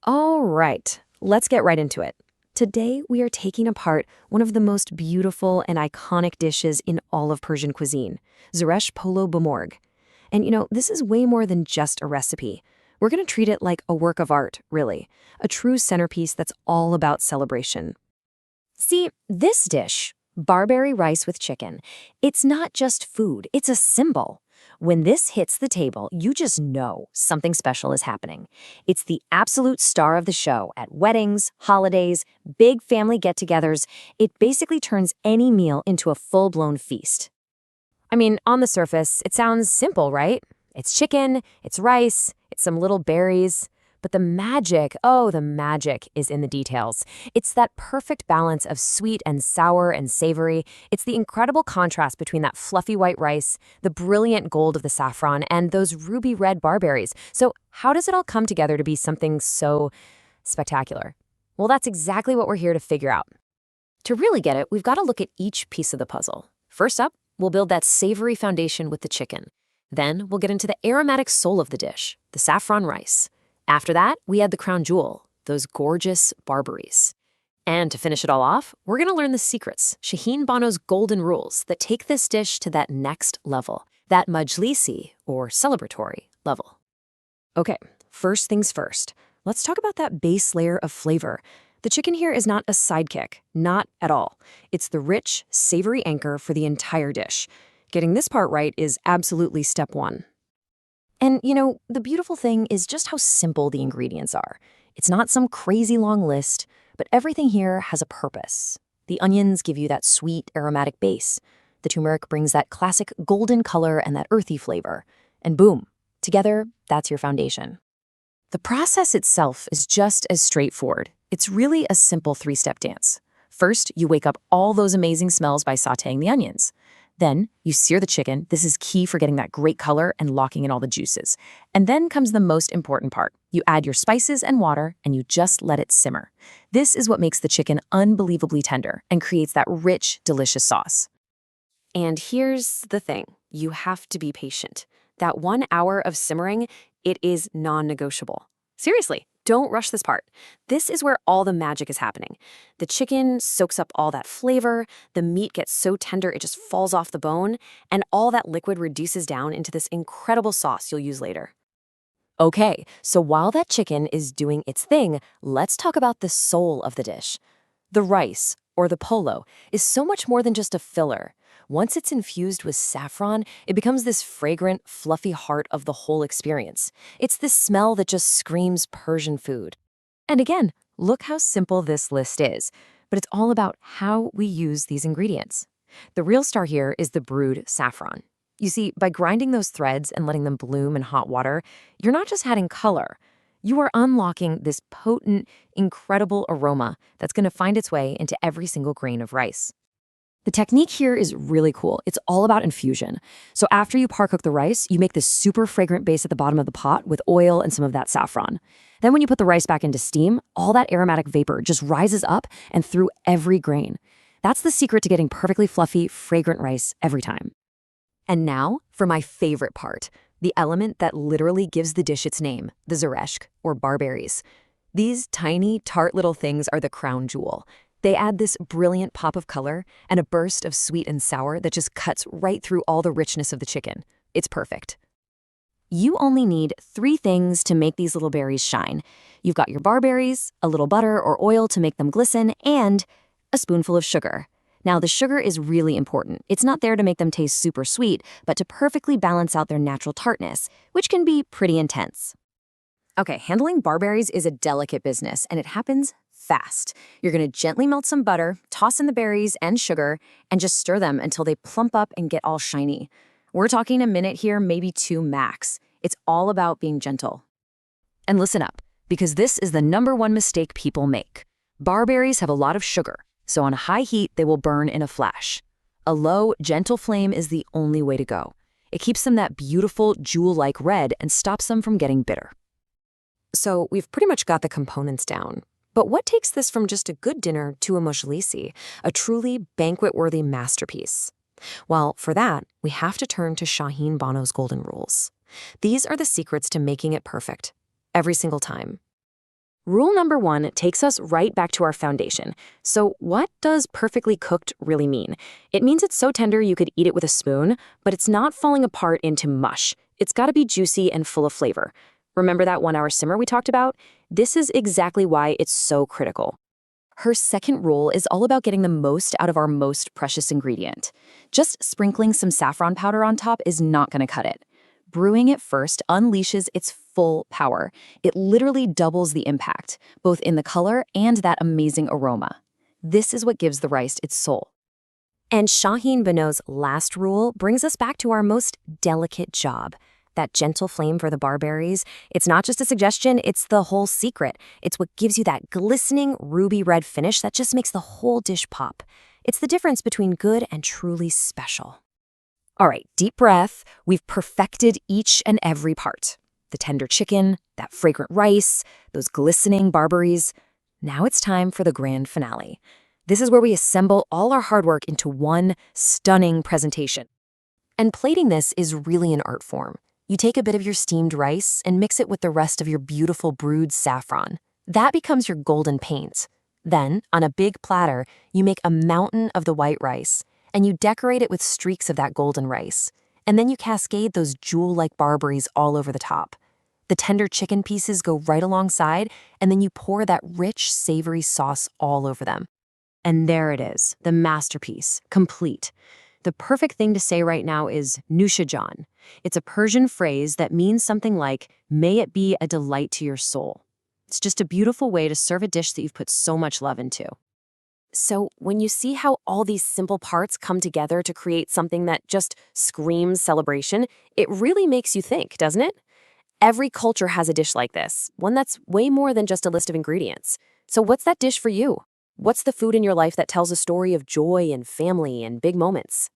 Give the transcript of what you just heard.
All right, let's get right into it. Today, we are taking apart one of the most beautiful and iconic dishes in all of Persian cuisine, Zereshk Polo Morgh. And this is way more than just a recipe. We're going to treat it like a work of art, really, a true centerpiece that's all about celebration. See, this dish, barberry rice with chicken, it's not just food, it's a symbol. When this hits the table, you just know something special is happening. It's the absolute star of the show at weddings, holidays, big family get-togethers. It basically turns any meal into a full-blown feast. I mean, on the surface, it sounds simple, right? It's chicken, it's rice, it's some little berries. But the magic, oh, the magic is in the details. It's that perfect balance of sweet and sour and savory. It's the incredible contrast between that fluffy white rice, the brilliant gold of the saffron, and those ruby red barberries. So how does it all come together to be something so spectacular? Well, that's exactly what we're here to figure out. To really get it, we've got to look at each piece of the puzzle. First up, we'll build that savory foundation with the chicken. Then we'll get into the aromatic soul of the dish, the saffron rice. After that, we add the crown jewel, those gorgeous barberries. And to finish it all off, we're going to learn the secrets, Shahin Banoo's golden rules that take this dish to that next level, that majlisi, or celebratory, level. Okay, first things first. Let's talk about that base layer of flavor. The chicken here is not a sidekick, not at all. It's the rich, savory anchor for the entire dish. Getting this part right is absolutely step one. And, the beautiful thing is just how simple the ingredients are. It's not some crazy long list, but everything here has a purpose. The onions give you that sweet, aromatic base. The turmeric brings that classic golden color and that earthy flavor. And boom, together, that's your foundation. The process itself is just as straightforward. It's really a simple three-step dance. First, you wake up all those amazing smells by sautéing the onions. Then you sear the chicken. This is key for getting that great color and locking in all the juices. And then comes the most important part. You add your spices and water, and you just let it simmer. This is what makes the chicken unbelievably tender and creates that rich, delicious sauce. And here's the thing. You have to be patient. That 1 hour of simmering, it is non-negotiable. Seriously, don't rush this part. This is where all the magic is happening. The chicken soaks up all that flavor, the meat gets so tender it just falls off the bone, and all that liquid reduces down into this incredible sauce you'll use later. Okay, so while that chicken is doing its thing, let's talk about the soul of the dish. The rice, or the polo, is so much more than just a filler. Once it's infused with saffron, it becomes this fragrant, fluffy heart of the whole experience. It's this smell that just screams Persian food. And again, look how simple this list is, but it's all about how we use these ingredients. The real star here is the brewed saffron. You see, by grinding those threads and letting them bloom in hot water, you're not just adding color. You are unlocking this potent, incredible aroma that's going to find its way into every single grain of rice. The technique here is really cool. It's all about infusion. So after you par cook the rice, you make this super fragrant base at the bottom of the pot with oil and some of that saffron. Then when you put the rice back into steam, all that aromatic vapor just rises up and through every grain. That's the secret to getting perfectly fluffy, fragrant rice every time. And now for my favorite part, the element that literally gives the dish its name, the zereshk, or barberries. These tiny, tart little things are the crown jewel. They add this brilliant pop of color and a burst of sweet and sour that just cuts right through all the richness of the chicken. It's perfect. You only need 3 things to make these little berries shine. You've got your barberries, a little butter or oil to make them glisten, and a spoonful of sugar. Now, the sugar is really important. It's not there to make them taste super sweet, but to perfectly balance out their natural tartness, which can be pretty intense. Okay, handling barberries is a delicate business, and it happens fast. You're going to gently melt some butter, toss in the berries and sugar, and just stir them until they plump up and get all shiny. We're talking a minute here, maybe 2 max. It's all about being gentle. And listen up, because this is the #1 mistake people make. Barberries have a lot of sugar, so on a high heat, they will burn in a flash. A low, gentle flame is the only way to go. It keeps them that beautiful, jewel-like red and stops them from getting bitter. So we've pretty much got the components down. But what takes this from just a good dinner to a majlisi, a truly banquet-worthy masterpiece? Well, for that, we have to turn to Shahin Banoo's golden rules. These are the secrets to making it perfect, every single time. Rule number 1 takes us right back to our foundation. So what does perfectly cooked really mean? It means it's so tender you could eat it with a spoon, but it's not falling apart into mush. It's got to be juicy and full of flavor. Remember that 1-hour simmer we talked about? This is exactly why it's so critical. Her second rule is all about getting the most out of our most precious ingredient. Just sprinkling some saffron powder on top is not going to cut it. Brewing it first unleashes its full power. It literally doubles the impact, both in the color and that amazing aroma. This is what gives the rice its soul. And Shahin Banoo's last rule brings us back to our most delicate job. That gentle flame for the barberries, it's not just a suggestion, it's the whole secret. It's what gives you that glistening ruby red finish that just makes the whole dish pop. It's the difference between good and truly special. All right, deep breath. We've perfected each and every part. The tender chicken, that fragrant rice, those glistening barberries. Now it's time for the grand finale. This is where we assemble all our hard work into one stunning presentation. And plating this is really an art form. You take a bit of your steamed rice and mix it with the rest of your beautiful brewed saffron. That becomes your golden paint. Then, on a big platter, you make a mountain of the white rice, and you decorate it with streaks of that golden rice. And then you cascade those jewel-like barberries all over the top. The tender chicken pieces go right alongside, and then you pour that rich, savory sauce all over them. And there it is, the masterpiece, complete. The perfect thing to say right now is Nushajan. It's a Persian phrase that means something like, may it be a delight to your soul. It's just a beautiful way to serve a dish that you've put so much love into. So when you see how all these simple parts come together to create something that just screams celebration, it really makes you think, doesn't it? Every culture has a dish like this, one that's way more than just a list of ingredients. So what's that dish for you? What's the food in your life that tells a story of joy and family and big moments?